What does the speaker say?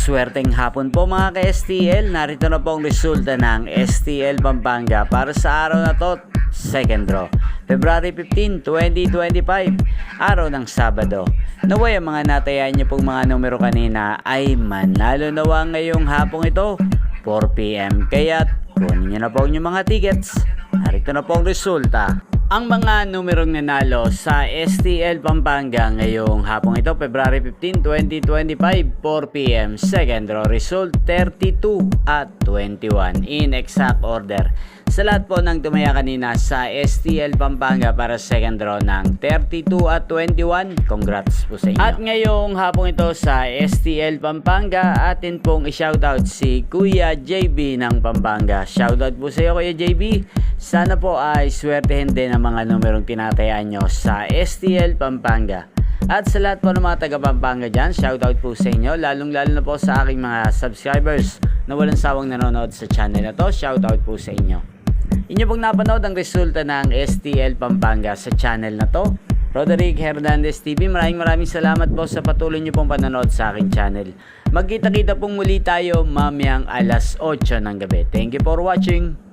Maswerteng hapon po mga ka-STL. Narito na po ang resulta ng STL Pampanga para sa araw na to, second draw. February 15, 2025, araw ng Sabado. Naway ang mga natayaan niyo pong mga numero kanina ay manalo nawa ngayong hapong ito, 4 PM. Kaya kunin niyo na po ang inyong mga tickets. Narito na po ang resulta. Ang mga numerong nanalo sa STL Pampanga ngayong hapong ito, February 15, 2025, 4 PM. Second draw result, 32 at 21 in exact order. Sa lahat po ng tumaya kanina sa STL Pampanga para second draw ng 32 at 21, congrats po sa inyo. At ngayong hapong ito sa STL Pampanga, atin pong i-shoutout si Kuya JB ng Pampanga. Shoutout po sa iyo Kuya JB. Sana po ay swertehin din ang mga numerong tinatayaan nyo sa STL Pampanga. At sa lahat po ng mga taga Pampanga dyan, shoutout po sa inyo, lalong lalo na po sa aking mga subscribers na walang sawang nanonood sa channel na to. Shoutout po sa inyo. Inyo pong napanood ang resulta ng STL Pampanga sa channel na to, Roderick Hernandez TV. Maraming salamat po sa patuloy nyo pong panonood sa aking channel. Magkita-kita pong muli tayo mamayang alas 8 ng gabi. Thank you for watching.